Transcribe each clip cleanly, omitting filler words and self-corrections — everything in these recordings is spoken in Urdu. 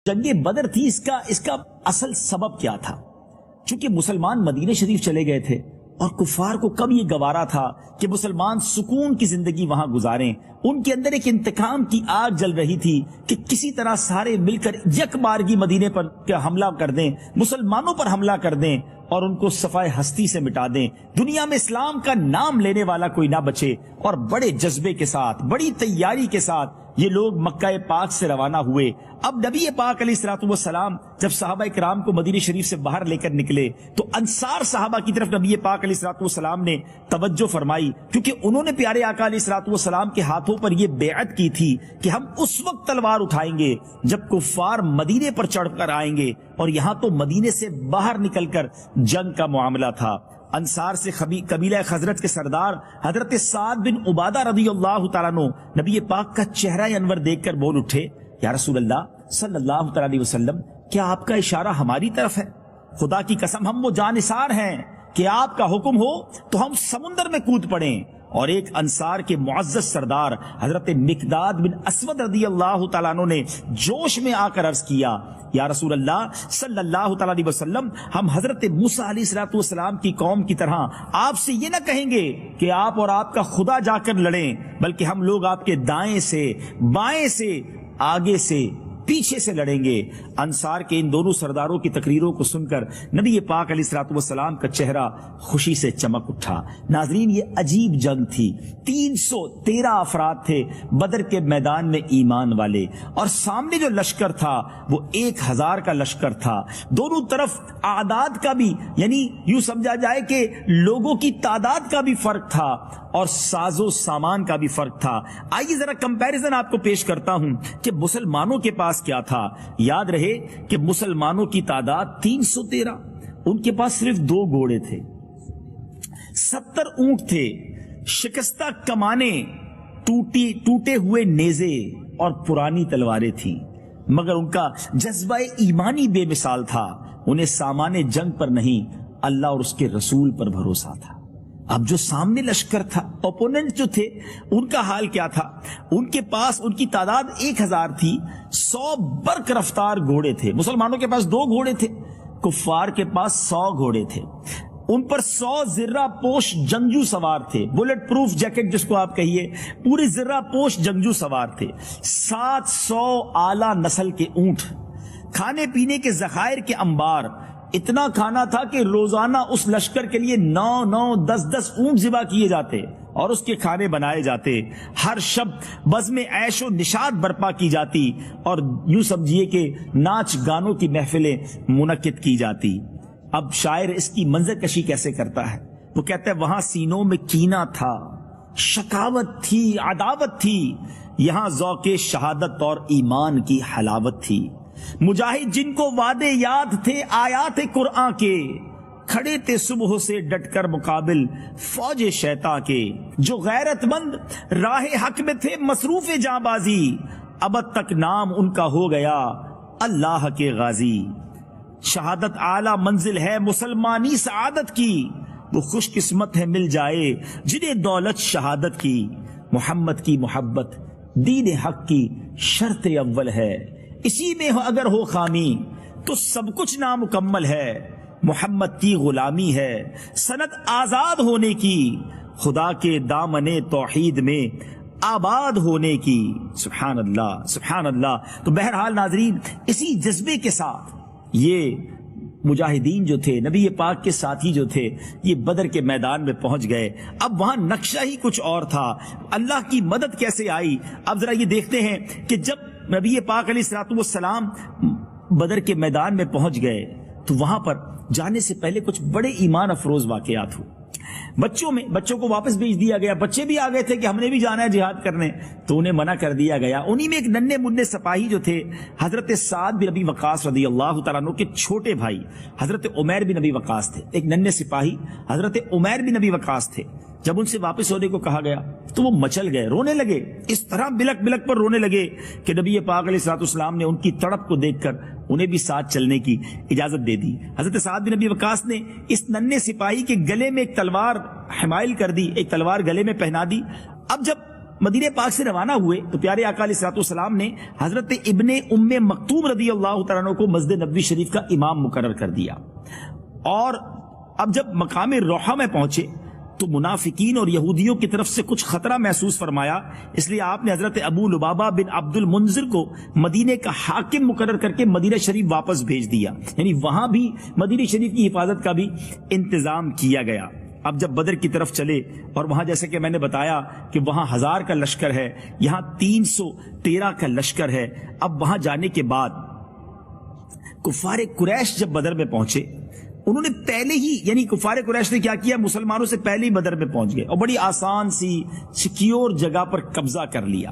جنگ بدر تھی، اس کا اصل سبب کیا تھا؟ چونکہ مسلمان مدینہ شریف چلے گئے تھے اور کفار کو کب یہ گوارا تھا کہ مسلمان سکون کی زندگی وہاں گزاریں. ان کے اندر ایک انتقام کی آگ جل رہی تھی کہ کسی طرح سارے مل کر یک بارگی مدینے پر حملہ کر دیں، مسلمانوں پر حملہ کر دیں اور ان کو صفائے ہستی سے مٹا دیں، دنیا میں اسلام کا نام لینے والا کوئی نہ بچے. اور بڑے جذبے کے ساتھ، بڑی تیاری کے ساتھ یہ لوگ مکہ پاک سے روانہ ہوئے. اب نبی پاک علیہ الصلوۃ والسلام جب صحابہ کرام کو مدینہ شریف سے باہر لے کر نکلے تو انصار صحابہ کی طرف نبی پاک علیہ الصلوۃ والسلام نے توجہ فرمائی، کیونکہ انہوں نے پیارے آقا علیہ الصلوۃ والسلام کے ہاتھوں پر یہ بیعت کی تھی کہ ہم اس وقت تلوار اٹھائیں گے جب کفار مدینے پر چڑھ کر آئیں گے. اور یہاں تو مدینے سے باہر نکل کر جنگ کا معاملہ تھا. انصار سے قبیلہ خزرج کے سردار حضرت سعد بن عبادہ رضی اللہ تعالیٰ عنہ نبی پاک کا چہرہ انور دیکھ کر بول اٹھے، یا رسول اللہ صلی اللہ تعالیٰ علیہ وسلم، کیا آپ کا اشارہ ہماری طرف ہے؟ خدا کی قسم ہم وہ جانثار ہیں کہ آپ کا حکم ہو تو ہم سمندر میں کود پڑیں. اور ایک انصار کے معزز سردار حضرت مقداد بن اسود رضی اللہ تعالیٰ عنہ نے جوش میں آ کر عرض کیا، یا رسول اللہ صلی اللہ تعالیٰ علیہ وسلم، ہم حضرت موسیٰ علیہ الصلوۃ والسلام کی قوم کی طرح آپ سے یہ نہ کہیں گے کہ آپ اور آپ کا خدا جا کر لڑیں، بلکہ ہم لوگ آپ کے دائیں سے، بائیں سے، آگے سے، پیچھے سے لڑیں گے. انصار کے ان دونوں سرداروں کی تقریروں کو سن کر نبی پاک علیہ الصلوۃ والسلام کا چہرہ خوشی سے چمک اٹھا. ناظرین، یہ عجیب جنگ تھی. 313 افراد تھے بدر کے میدان میں ایمان والے، اور سامنے جو لشکر تھا وہ 1000 کا لشکر تھا. دونوں طرف اعداد کا بھی، یعنی یوں سمجھا جائے کہ لوگوں کی تعداد کا بھی فرق تھا اور ساز و سامان کا بھی فرق تھا. آئیے ذرا کمپیریزن آپ کو پیش کرتا ہوں کہ مسلمانوں کے پاس کیا تھا. یاد رہے کہ مسلمانوں کی تعداد 313، ان کے پاس صرف 2 گھوڑے تھے، 70 اونٹ تھے، شکستہ کمانیں، ٹوٹے ہوئے نیزے اور پرانی تلواریں تھیں، مگر ان کا جذبہ ایمانی بے مثال تھا. انہیں سامان جنگ پر نہیں، اللہ اور اس کے رسول پر بھروسہ تھا. اب جو سامنے لشکر تھا، اوپوننٹ جو تھے، ان کا حال کیا تھا؟ ان کے پاس، ان کی تعداد 1000 تھی، 100 برق رفتار گھوڑے تھے. مسلمانوں کے پاس 2 گھوڑے تھے، کفار کے پاس 100 گھوڑے تھے. ان پر 100 زرہ پوش جنگجو سوار تھے، بلٹ پروف جیکٹ جس کو آپ کہیے، پوری زرہ پوش جنگجو سوار تھے. 700 اعلیٰ نسل کے اونٹ، کھانے پینے کے ذخائر کے انبار. اتنا کھانا تھا کہ روزانہ اس لشکر کے لیے 9 10 اونٹ ذبح کیے جاتے اور اس کے کھانے بنائے جاتے. ہر شب بزم عیش و نشاط برپا کی جاتی اور یوں سمجھیے کہ ناچ گانوں کی محفلیں منعقد کی جاتی. اب شاعر اس کی منظر کشی کیسے کرتا ہے؟ وہ کہتا ہے، وہاں سینوں میں کینہ تھا، شکاوت تھی، عداوت تھی، یہاں ذوق شہادت اور ایمان کی حلاوت تھی. مجاہد جن کو وعدے یاد تھے آیات قرآن کے، کھڑے تھے صبح سے ڈٹ کر مقابل فوج شیطان کے. جو غیرت مند راہ حق میں تھے مصروف جاں بازی، ابد تک نام ان کا ہو گیا اللہ کے غازی. شہادت اعلیٰ منزل ہے مسلمانی سعادت کی، وہ خوش قسمت ہے مل جائے جنہیں دولت شہادت کی. محمد کی محبت دین حق کی شرط اول ہے، اسی میں اگر ہو خامی تو سب کچھ نامکمل ہے. محمد کی غلامی ہے سند آزاد ہونے کی، خدا کے دامن توحید میں آباد ہونے کی. سبحان اللہ، سبحان اللہ. تو بہرحال ناظرین، اسی جذبے کے ساتھ یہ مجاہدین جو تھے، نبی پاک کے ساتھی جو تھے، یہ بدر کے میدان میں پہنچ گئے. اب وہاں نقشہ ہی کچھ اور تھا. اللہ کی مدد کیسے آئی؟ اب ذرا یہ دیکھتے ہیں کہ جب نبی پاک علیہ الصلوۃ والسلام بدر کے میدان میں پہنچ گئے تو وہاں پر جانے سے پہلے کچھ بڑے ایمان افروز واقعات ہوئے. بچوں کو واپس بھیج دیا گیا. بچے بھی آ گئے تھے کہ ہم نے بھی جانا ہے جہاد کرنے، تو انہیں منع کر دیا گیا. انہی میں ایک ننھے منھے سپاہی جو تھے، حضرت سعد بن ابی وقاص رضی اللہ تعالیٰ عنہ کے چھوٹے بھائی حضرت عمیر بن ابی وقاص تھے. ایک ننھے سپاہی حضرت عمیر بن ابی وقاص تھے. جب ان سے واپس ہونے کو کہا گیا تو وہ مچل گئے، رونے لگے. اس طرح بلک بلک پر رونے لگے کہ نبی پاک علیہ الصلوۃ والسلام نے ان کی تڑپ کو دیکھ کر انہیں بھی ساتھ چلنے کی اجازت دے دی. حضرت سعد بن ابی وقاص نے اس ننھے سپاہی کے گلے میں ایک تلوار حمائل کر دی، ایک تلوار گلے میں پہنا دی. اب جب مدینہ پاک سے روانہ ہوئے تو پیارے آقا علیہ الصلوۃ والسلام نے حضرت ابن ام مکتوم رضی اللہ تعالیٰ عنہ کو مسجد نبوی شریف کا امام مقرر کر دیا. اور اب جب مقام روحہ میں پہنچے تو منافقین اور یہودیوں کی طرف سے کچھ خطرہ محسوس فرمایا، اس لیے آپ نے حضرت ابو لبابہ بن عبد المنذر کو مدینے کا حاکم مقرر کر کے مدینہ شریف واپس بھیج دیا. یعنی وہاں بھی مدینہ شریف کی حفاظت کا بھی انتظام کیا گیا. اب جب بدر کی طرف چلے اور وہاں جیسے کہ میں نے بتایا کہ وہاں 1000 کا لشکر ہے، یہاں 313 کا لشکر ہے. اب وہاں جانے کے بعد کفار قریش جب بدر میں پہنچے، انہوں نے پہلے ہی یعنی کفار قریش نے کیا کیا، مسلمانوں سے پہلے ہی بدر میں پہنچ گئے اور بڑی آسان سی سیکیور جگہ پر قبضہ کر لیا.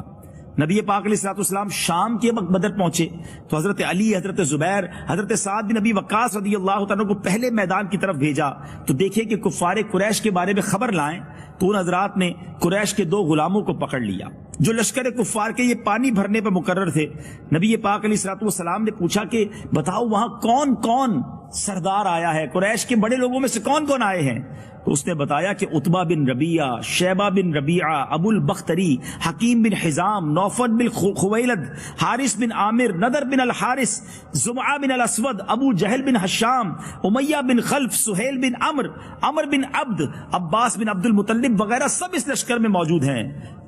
نبی پاک علیہ الصلوۃ والسلام شام کے وقت بدر پہنچے تو حضرت علی، حضرت زبیر، حضرت سعد بن ابی وقاص رضی اللہ تعالیٰ کو پہلے میدان کی طرف بھیجا تو دیکھے کہ کفار قریش کے بارے میں خبر لائیں. تو ان حضرات نے قریش کے 2 غلاموں کو پکڑ لیا جو لشکر کفار کے یہ پانی بھرنے پر مقرر تھے. نبی پاک علیہ الصلوۃ والسلام نے پوچھا کہ بتاؤ وہاں کون کون سردار آیا ہے، قریش کے بڑے لوگوں میں سے کون کون آئے ہیں؟ تو اس نے بتایا کہ عتبہ بن ربیعہ، شیبہ بن ربیعہ، ابو البختری، حکیم بن حزام، نوفل بن خویلد، حارث بن عامر، نضر بن الحارث، زمعہ بن الاسود، ابو جہل بن حشام، امیہ بن خلف، سہیل بن عمر بن عبد، عباس بن عبد المطلب وغیرہ سب اس لشکر میں موجود ہیں.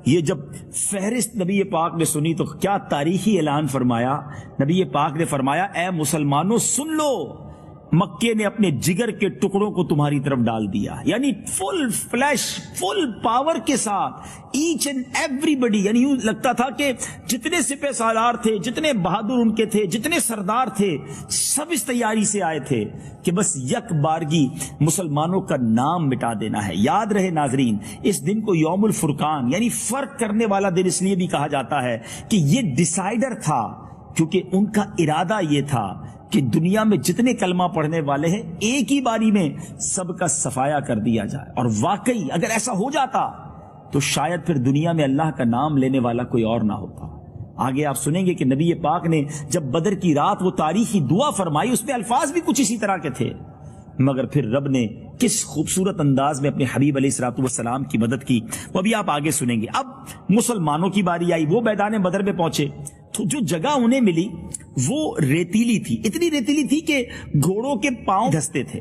یہ جب فہرست نبی پاک نے سنی تو کیا تاریخی اعلان فرمایا. نبی پاک نے فرمایا اے مسلمانوں سن لو، مکے نے اپنے جگر کے ٹکڑوں کو تمہاری طرف ڈال دیا. یعنی فل فلیش، فل پاور کے ساتھ ایچ اینڈ ایوری بڈی، یعنی یوں لگتا تھا کہ جتنے سپہ سالار تھے، جتنے بہادر ان کے تھے، جتنے سردار تھے، سب اس تیاری سے آئے تھے کہ بس یک بارگی مسلمانوں کا نام مٹا دینا ہے. یاد رہے ناظرین، اس دن کو یوم الفرقان یعنی فرق کرنے والا دن اس لیے بھی کہا جاتا ہے کہ یہ ڈیسائیڈر تھا، کیونکہ ان کا ارادہ یہ تھا کہ دنیا میں جتنے کلمہ پڑھنے والے ہیں ایک ہی باری میں سب کا صفایا کر دیا جائے. اور واقعی اگر ایسا ہو جاتا تو شاید پھر دنیا میں اللہ کا نام لینے والا کوئی اور نہ ہوتا. آگے آپ سنیں گے کہ نبی پاک نے جب بدر کی رات وہ تاریخی دعا فرمائی، اس میں الفاظ بھی کچھ اسی طرح کے تھے، مگر پھر رب نے کس خوبصورت انداز میں اپنے حبیب علیہ الصلوۃ والسلام کی مدد کی، وہ بھی آپ آگے سنیں گے. اب مسلمانوں کی باری آئی، وہ میدان بدر میں پہنچے تو جو جگہ انہیں ملی وہ ریتیلی تھی، اتنی ریتیلی تھی کہ گھوڑوں کے پاؤں دھستے تھے.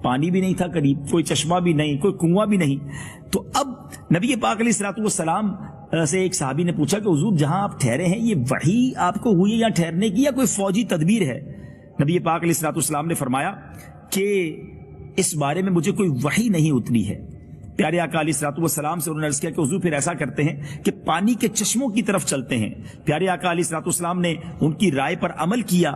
پانی بھی نہیں تھا قریب، کوئی چشمہ بھی نہیں، کوئی کنواں بھی نہیں. تو اب نبی پاک علیہ الصلوۃ والسلام سے ایک صحابی نے پوچھا کہ حضور جہاں آپ ٹھہرے ہیں یہ وحی آپ کو ہوئی ہے یا ٹھہرنے کی یا کوئی فوجی تدبیر ہے؟ نبی پاک علیہ الصلوۃ والسلام نے فرمایا کہ اس بارے میں مجھے کوئی وحی نہیں اتری ہے. پیارے آقا علیہ الصلوۃ والسلام سے انہوں نے عرض کیا کہ حضور پھر ایسا کرتے ہیں کہ پانی کے چشموں کی طرف چلتے ہیں. پیارے آقا علیہ الصلوۃ والسلام نے ان کی رائے پر عمل کیا،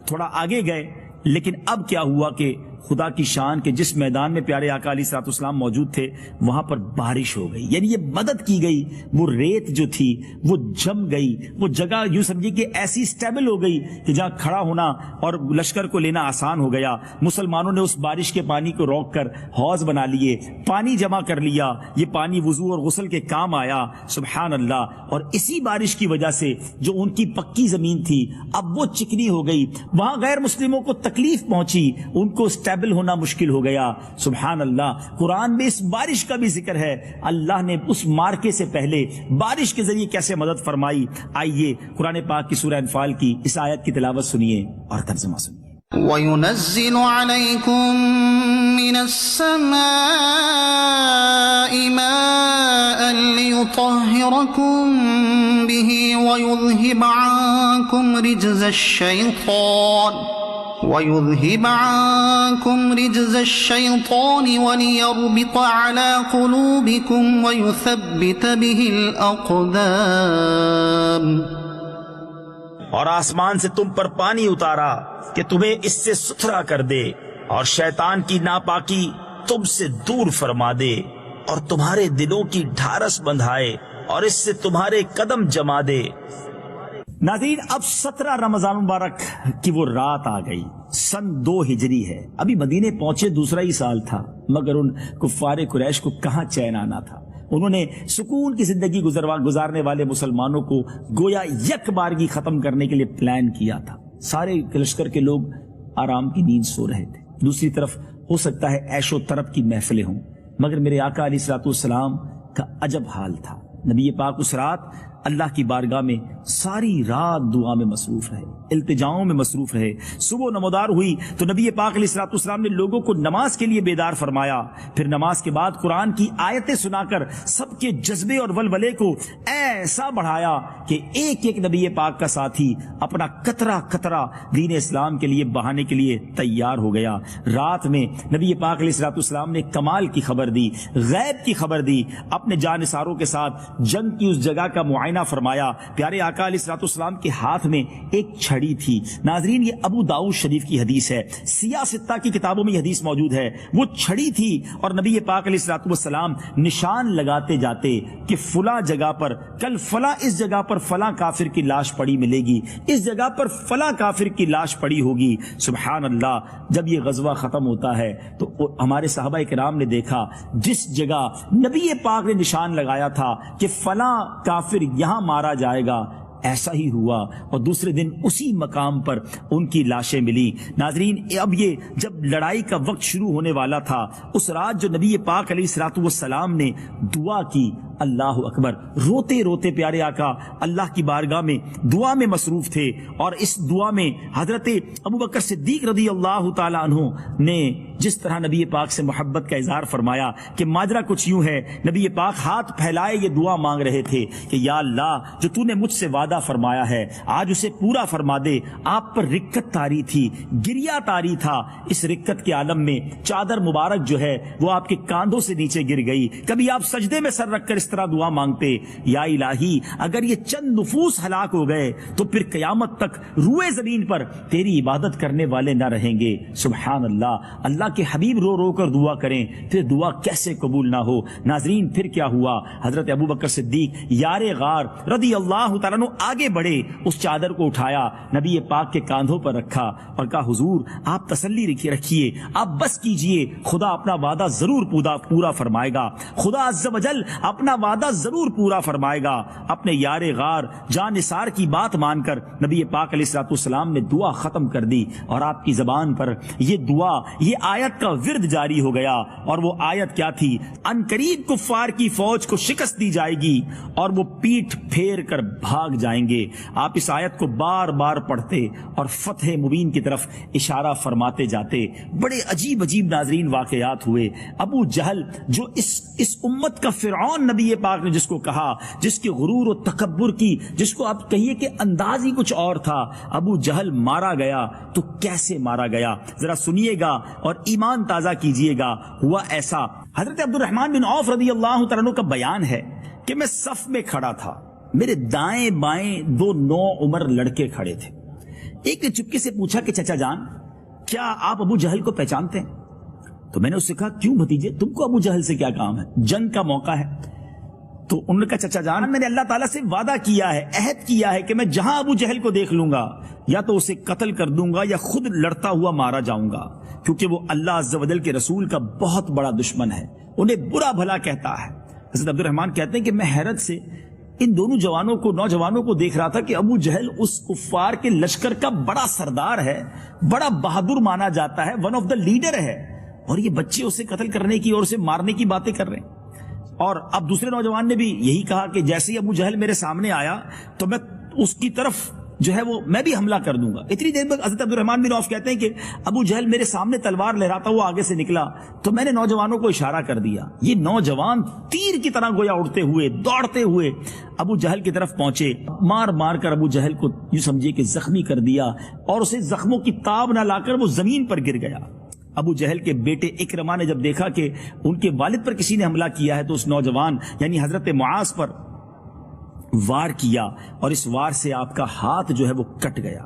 تھوڑا آگے گئے. لیکن اب کیا ہوا کہ خدا کی شان کے جس میدان میں پیارے آقا علیہ الصلوۃ والسلام موجود تھے وہاں پر بارش ہو گئی. یعنی یہ مدد کی گئی، وہ ریت جو تھی وہ جم گئی، وہ جگہ یوں سمجھیے کہ ایسی سٹیبل ہو گئی کہ جہاں کھڑا ہونا اور لشکر کو لینا آسان ہو گیا. مسلمانوں نے اس بارش کے پانی کو روک کر حوض بنا لیے، پانی جمع کر لیا. یہ پانی وضو اور غسل کے کام آیا. سبحان اللہ. اور اسی بارش کی وجہ سے جو ان کی پکی زمین تھی اب وہ چکنی ہو گئی. وہاں غیر مسلموں کو تکلیف پہنچی، ان کو اسٹیبل ہونا مشکل ہو گیا. سبحان اللہ. قرآن میں اس بارش کا بھی ذکر ہے، اللہ نے اس مارکے سے پہلے بارش کے ذریعے کیسے مدد فرمائی. آئیے قرآن پاک کی سورہ انفال کی اس آیت کی تلاوت سنیے اور ترجمہ سنیے. وَيُنَزِّلُ عَلَيْكُم مِّنَ السَّمَاءِ مَاءً لِّيُطَهِّرَكُم بِهِ وَيُذْهِبَ رِجْزَ الشَّيْطَانِ وَلِيَرْبِطَ عَلَى قُلُوبِكُمْ وَيُثَبِّتَ بِهِ الْأَقْدَامَ. اور آسمان سے تم پر پانی اتارا کہ تمہیں اس سے ستھرا کر دے اور شیطان کی ناپاکی تم سے دور فرما دے اور تمہارے دلوں کی ڈھارس بندھائے اور اس سے تمہارے قدم جما دے. ناظرین اب 17 رمضان مبارک کی وہ رات آ گئی. سن 2 ہجری ہے. ابھی مدینے پہنچے دوسرا ہی سال تھا، مگر ان کفار قریش کو کہاں چین آنا تھا. انہوں نے سکون کی زندگی گزارنے والے مسلمانوں کو گویا یک بارگی ختم کرنے کے لیے پلان کیا تھا. سارے لشکر کے لوگ آرام کی نیند سو رہے تھے. دوسری طرف ہو سکتا ہے عیش و طرب کی محفلیں ہوں، مگر میرے آقا علیہ الصلوۃ والسلام کا عجب حال تھا. نبی پاک اس رات اللہ کی بارگاہ میں ساری رات دعا میں مصروف رہے، التجاؤں میں مصروف رہے۔ صبح نمودار ہوئی تو نبی پاک علیہ الصلوۃ والسلام نے لوگوں کو نماز کے لیے بیدار فرمایا، پھر نماز کے بعد قرآن کی آیتیں سنا کر سب کے جذبے اور ولولے کو ایسا بڑھایا کہ ایک ایک نبی پاک کا ساتھی اپنا قطرہ قطرہ دین اسلام کے لیے بہانے کے لیے تیار ہو گیا۔ رات میں نبی پاک علیہ الصلوۃ والسلام نے کمال کی خبر دی، غیب کی خبر دی، اپنے جانثاروں کے ساتھ جنگ کی اس جگہ کا معائنہ فرمایا۔ پیارے آقا علیہ الصلوۃ والسلام کے ہاتھ میں ایک چھڑی تھی۔ ناظرین، یہ ابو داؤد شریف کی حدیث ہے، سیاہ ستہ کی کتابوں میں یہ حدیث موجود ہے۔ وہ چھڑی تھی اور نبی پاک علیہ الصلوۃ والسلام نشان لگاتے جاتے کہ فلاں جگہ پر کل فلاں اس جگہ پر فلاں کافر کی لاش پڑی ملے گی، اس جگہ پر فلاں کافر کی لاش پڑی ہوگی۔ سبحان اللہ، جب یہ غزوہ ختم ہوتا ہے تو ہمارے صحابہ کرام نے دیکھا جس جگہ نبی پاک نے نشان لگایا تھا کہ فلاں کافر یہاں مارا جائے گا، ایسا ہی ہوا اور دوسرے دن اسی مقام پر ان کی لاشیں ملی۔ ناظرین، اب یہ جب لڑائی کا وقت شروع ہونے والا تھا، اس رات جو نبی پاک علیہ الصلوۃ والسلام نے دعا کی، اللہ اکبر، روتے روتے پیارے آقا اللہ کی بارگاہ میں دعا میں مصروف تھے، اور اس دعا میں حضرت ابوبکر صدیق رضی اللہ تعالی عنہ نے جس طرح نبی پاک سے محبت کا اظہار فرمایا کہ ماجرا کچھ یوں ہے، نبی پاک ہاتھ پھیلائے یہ دعا مانگ رہے تھے کہ یا اللہ، جو تو نے مجھ سے وعدہ فرمایا ہے آج اسے پورا فرما دے۔ آپ پر رکت تاری تھی، گریا تاری تھا، اس رکت کے عالم میں چادر مبارک جو ہے وہ آپ کے کاندھوں سے نیچے گر گئی۔ کبھی آپ سجدے میں سر رکھ کر اس طرح دعا مانگتے، یا الہی، اگر یہ چند نفوس ہلاک ہو گئے تو پھر قیامت تک روئے زمین پر تیری عبادت کرنے والے نہ رہیں گے۔ سبحان اللہ، اللہ کے حبیب رو رو کر دعا کریں پھر دعا کیسے قبول نہ ہو۔ ناظرین، پھر کیا ہوا؟ حضرت ابوبکر صدیق یار غار رضی اللہ تعالیٰ عنہ آگے بڑھے، اس چادر کو اٹھایا، نبی پاک کے کاندھوں پر رکھا اور کہا حضور آپ تسلی رکھیے، آپ بس کیجئے، خدا اپنا وعدہ ضرور پورا فرمائے گا، خدا عز و جل اپنا وعدہ ضرور پورا فرمائے گا۔ اپنے یار غار جان نثار کی بات مان کر نبی پاک علیہ الصلوۃ والسلام نے دعا ختم کر دی، اور آپ کی زبان پر یہ دعا، یہ آیت کا ورد جاری ہو گیا۔ اور وہ آیت کیا تھی؟ ان قریب کفار کی فوج کو شکست دی جائے گی اور وہ پیٹھ پھیر کر بھاگ جائیں گے۔ آپ اس آیت کو بار بار پڑھتے اور فتح مبین کی طرف اشارہ فرماتے جاتے۔ بڑے عجیب عجیب ناظرین واقعات ہوئے۔ ابو جہل جو اس امت کا فرعون نبی پاک نے جس کو کہا، جس کے غرور و تکبر کی، جس کو آپ کہیے کہ انداز ہی کچھ اور تھا، ابو جہل مارا گیا تو کیسے مارا گیا؟ ذرا سنیے گا اور ایمان تازہ کیجئے گا۔ ہوا ایسا، حضرت عبد الرحمن بن عوف رضی اللہ تعالیٰ عنہ کا بیان ہے کہ میں صف میں کھڑا تھا، میرے دائیں بائیں دو نو عمر لڑکے کھڑے تھے۔ ایک نے چپکے سے پوچھا کہ چچا جان، کیا آپ ابو جہل کو پہچانتے ہیں؟ تو میں نے اس سے کہا کیوں بھتیجے، تم کو ابو جہل سے کیا کام ہے؟ جنگ کا موقع ہے۔ تو انہوں نے کہا چچا جان، میں نے اللہ تعالیٰ سے وعدہ کیا ہے، عہد کیا ہے کہ میں جہاں ابو جہل کو دیکھ لوں گا یا تو اسے قتل کر دوں گا یا خود لڑتا ہوا مارا جاؤں گا، کیونکہ وہ اللہ عز و جل کے رسول کا بہت بڑا دشمن ہے، انہیں برا بھلا کہتا ہے۔ حضرت عبد الرحمن کہتے ہیں کہ میں حیرت سے ان دونوں نوجوانوں کو دیکھ رہا تھا کہ ابو جہل اس کفار کے لشکر کا بڑا سردار ہے، بڑا بہادر مانا جاتا ہے، ون آف دا لیڈر ہے، اور یہ بچے اسے قتل کرنے کی اور اسے مارنے کی باتیں کر رہے ہیں۔ اور اب دوسرے نوجوان نے بھی یہی کہا کہ جیسے ہی ابو جہل میرے سامنے آیا تو میں اس کی طرف جو ہے وہ میں بھی حملہ کر دوں گا۔ اتنی دیر میں حضرت عبد الرحمن بن عوف کہتے ہیں کہ ابو جہل میرے سامنے تلوار لہراتا ہوا آگے سے نکلا تو میں نے نوجوانوں کو اشارہ کر دیا، یہ نوجوان تیر کی طرح گویا اڑتے ہوئے دوڑتے ہوئے ابو جہل کی طرف پہنچے، مار مار کر ابو جہل کو یوں سمجھے کہ زخمی کر دیا اور اسے زخموں کی تاب نہ لا کر وہ زمین پر گر گیا۔ ابو جہل کے بیٹے اکرمہ نے جب دیکھا کہ ان کے والد پر کسی نے حملہ کیا ہے تو اس نوجوان یعنی حضرت معاذ پر وار کیا اور اس وار سے آپ کا ہاتھ جو ہے وہ کٹ گیا۔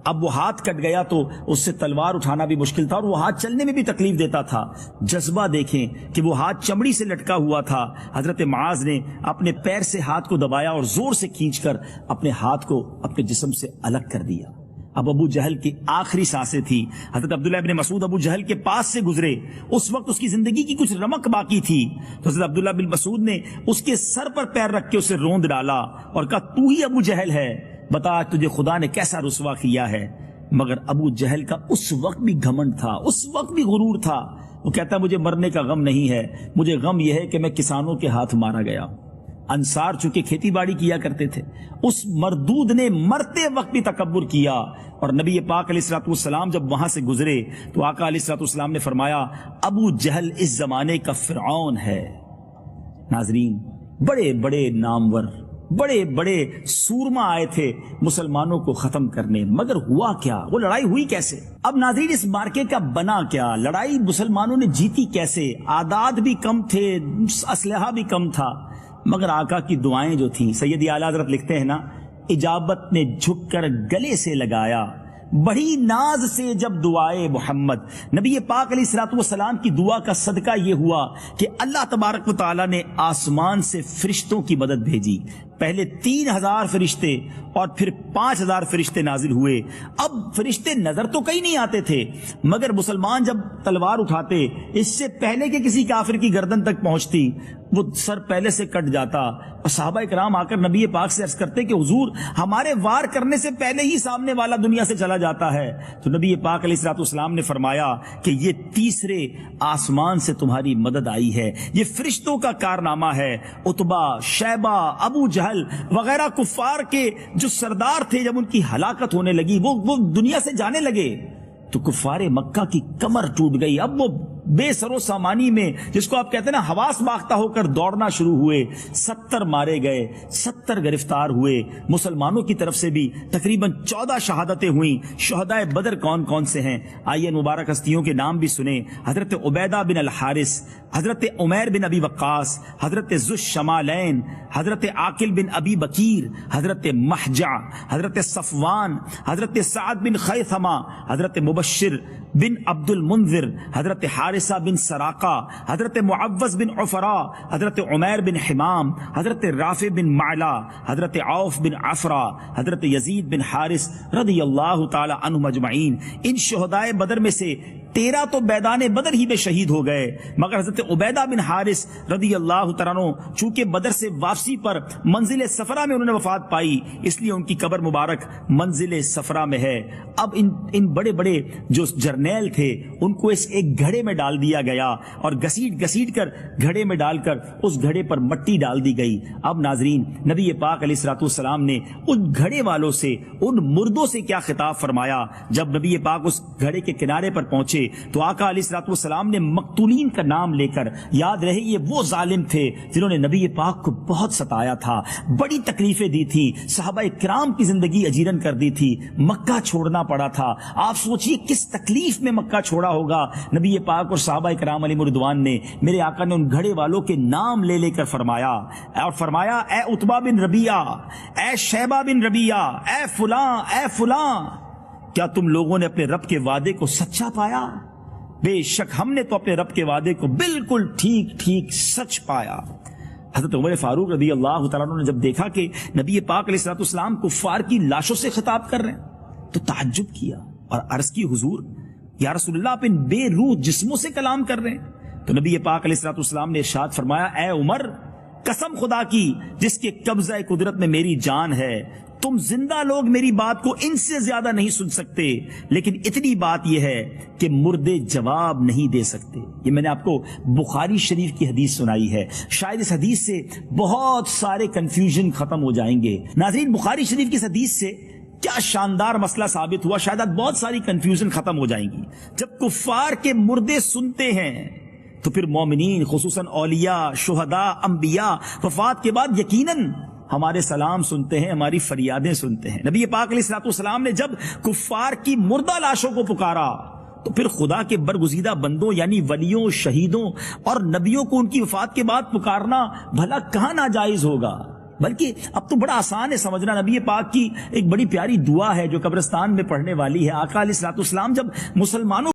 اب وہ ہاتھ کٹ گیا تو اس سے تلوار اٹھانا بھی مشکل تھا اور وہ ہاتھ چلنے میں بھی تکلیف دیتا تھا۔ جذبہ دیکھیں کہ وہ ہاتھ چمڑی سے لٹکا ہوا تھا۔ حضرت معاذ نے اپنے پیر سے ہاتھ کو دبایا اور زور سے کھینچ کر اپنے ہاتھ کو اپنے جسم سے الگ کر دیا۔ اب ابو جہل کی آخری سانسیں تھی۔ حضرت عبداللہ ابن مسعود ابو جہل کے پاس سے گزرے، اس وقت اس کی زندگی کی کچھ رمق باقی تھی، تو حضرت عبداللہ بن مسعود نے اس کے سر پر پیر رکھ کے اسے روند ڈالا اور کہا تو ہی ابو جہل ہے، بتا تجھے خدا نے کیسا رسوا کیا ہے۔ مگر ابو جہل کا اس وقت بھی گھمنڈ تھا، اس وقت بھی غرور تھا۔ وہ کہتا مجھے مرنے کا غم نہیں ہے، مجھے غم یہ ہے کہ میں کسانوں کے ہاتھ مارا گیا۔ انصار چونکہ کھیتی باڑی کیا کرتے تھے، اس مردود نے مرتے وقت بھی تکبر کیا، اور نبی پاک علیہ الصلوۃ والسلام جب وہاں سے گزرے تو آقا علیہ الصلوۃ والسلام نے فرمایا ابو جہل اس زمانے کا فرعون ہے۔ ناظرین، بڑے بڑے نامور، بڑے بڑے سورما آئے تھے مسلمانوں کو ختم کرنے، مگر ہوا کیا؟ وہ لڑائی ہوئی کیسے؟ اب ناظرین، اس مارکے کا بنا کیا؟ لڑائی مسلمانوں نے جیتی کیسے؟ اعداد بھی کم تھے، اسلحہ بھی کم تھا، مگر آقا کی دعائیں جو تھیں، سیدی اعلیٰ حضرت لکھتے ہیں نا، اجابت نے جھک کر گلے سے لگایا، بڑی ناز سے جب دعائے محمد۔ نبی پاک علیہ الصلوۃ والسلام کی دعا کا صدقہ یہ ہوا کہ اللہ تبارک و تعالیٰ نے آسمان سے فرشتوں کی مدد بھیجی۔ پہلے 3000 فرشتے اور پھر 5000 فرشتے نازل ہوئے۔ اب فرشتے نظر تو کہیں نہیں آتے تھے، مگر مسلمان جب تلوار اٹھاتے، اس سے پہلے کہ کسی کافر کی گردن تک پہنچتی، وہ سر پہلے سے کٹ جاتا، اور صحابہ کرام آ کر نبی پاک سے عرض کرتے کہ حضور ہمارے وار کرنے سے پہلے ہی سامنے والا دنیا سے چلا جاتا ہے۔ تو نبی پاک علیہ الصلوۃ والسلام نے فرمایا کہ یہ تیسرے آسمان سے تمہاری مدد آئی ہے، یہ فرشتوں کا کارنامہ ہے۔ عتبہ، شیبہ، ابو جہل وغیرہ کفار کے جو سردار تھے، جب ان کی ہلاکت ہونے لگی، وہ دنیا سے جانے لگے، تو کفار مکہ کی کمر ٹوٹ گئی۔ اب وہ بے سر و سامانی میں، جس کو آپ کہتے ہیں نا، حواس باختہ ہو کر دوڑنا شروع ہوئے۔ 70 مارے گئے، 70 گرفتار ہوئے۔ مسلمانوں کی طرف سے بھی تقریباً 14 شہادتیں ہوئیں۔ شہدائے بدر کون کون سے ہیں؟ آئیے مبارک ہستیوں کے نام بھی سنیں۔ حضرت عبیدہ بن الحارث، حضرت عمیر بن ابی وقاص، حضرت ذو الشمالین، حضرت عاقل بن ابی بکیر، حضرت محجع، حضرت صفوان، حضرت سعد بن خیثمہ، حضرت مبشر بن عبد المنذر، حضرت حارثہ بن سراقہ، حضرت معوذ بن عفراء، حضرت عمیر بن حمام، حضرت رافع بن معلا، حضرت عوف بن عفرا، حضرت یزید بن حارث رضی اللہ تعالی عنہم اجمعین۔ ان شہدائے بدر میں سے 13 تو میدان بدر ہی میں شہید ہو گئے، مگر حضرت عبیدہ بن حارث رضی اللہ تعالیٰ عنہ چونکہ بدر سے واپسی پر منزل صفرا میں انہوں نے وفات پائی، اس لیے ان کی قبر مبارک منزل صفرا میں ہے۔ اب ان بڑے بڑے جو جرنیل تھے، ان کو اس ایک گھڑے میں ڈال دیا گیا، اور گھسیٹ کر گھڑے میں ڈال کر اس گھڑے پر مٹی ڈال دی گئی۔ اب ناظرین، نبی پاک علیہ الصلوۃ والسلام نے ان گھڑے والوں سے، ان مردوں سے کیا خطاب فرمایا؟ جب نبی پاک اس گھڑے کے کنارے پر پہنچے تو آقا علیہ الصلوۃ والسلام نے مقتولین کا نام لے کر، یاد رہے یہ وہ ظالم تھے جنہوں نے نبی پاک کو بہت ستایا تھا، بڑی تکلیفیں دی تھی، صحابہ کرام کی زندگی اجیرن کر دی تھی، مکہ چھوڑنا پڑا تھا۔ آپ سوچئے کس تکلیف میں مکہ چھوڑا ہوگا نبی پاک اور صحابہ کرام علیہم رضوان نے۔ میرے آقا نے ان گھڑے والوں کے نام لے لے کر فرمایا، اور فرمایا اے عتبہ بن ربیعہ، اے شیبہ بن ربیعہ، اے فلاں، اے فلاں، کیا تم لوگوں نے اپنے رب کے وعدے کو سچا پایا؟ بے شک ہم نے تو اپنے رب کے وعدے کو بالکل ٹھیک سچ پایا۔ حضرت عمر فاروق رضی اللہ تعالیٰ عنہ نے جب دیکھا کہ نبی پاک علیہ الصلوۃ والسلام کفار کی لاشوں سے خطاب کر رہے ہیں تو تعجب کیا اور عرض کی حضور یا رسول اللہ، آپ ان بے روح جسموں سے کلام کر رہے ہیں؟ تو نبی پاک علیہ الصلوۃ والسلام نے ارشاد فرمایا، اے عمر، قسم خدا کی جس کے قبضہ قدرت میں میری جان ہے، تم زندہ لوگ میری بات کو ان سے زیادہ نہیں سن سکتے، لیکن اتنی بات یہ ہے کہ مردے جواب نہیں دے سکتے۔ یہ میں نے آپ کو بخاری شریف کی حدیث سنائی ہے، شاید اس حدیث سے بہت سارے کنفیوژن ختم ہو جائیں گے۔ ناظرین، بخاری شریف کی اس حدیث سے کیا شاندار مسئلہ ثابت ہوا، شاید بہت ساری کنفیوژن ختم ہو جائیں گی۔ جب کفار کے مردے سنتے ہیں تو پھر مومنین، خصوصاً اولیاء، شہداء، انبیاء وفات کے بعد یقیناً ہمارے سلام سنتے ہیں، ہماری فریادیں سنتے ہیں۔ نبی پاک علیہ الصلوۃ والسلام نے جب کفار کی مردہ لاشوں کو پکارا تو پھر خدا کے برگزیدہ بندوں یعنی ولیوں، شہیدوں اور نبیوں کو ان کی وفات کے بعد پکارنا بھلا کہاں ناجائز ہوگا؟ بلکہ اب تو بڑا آسان ہے سمجھنا۔ نبی پاک کی ایک بڑی پیاری دعا ہے جو قبرستان میں پڑھنے والی ہے۔ آقا علیہ الصلوۃ والسلام جب مسلمانوں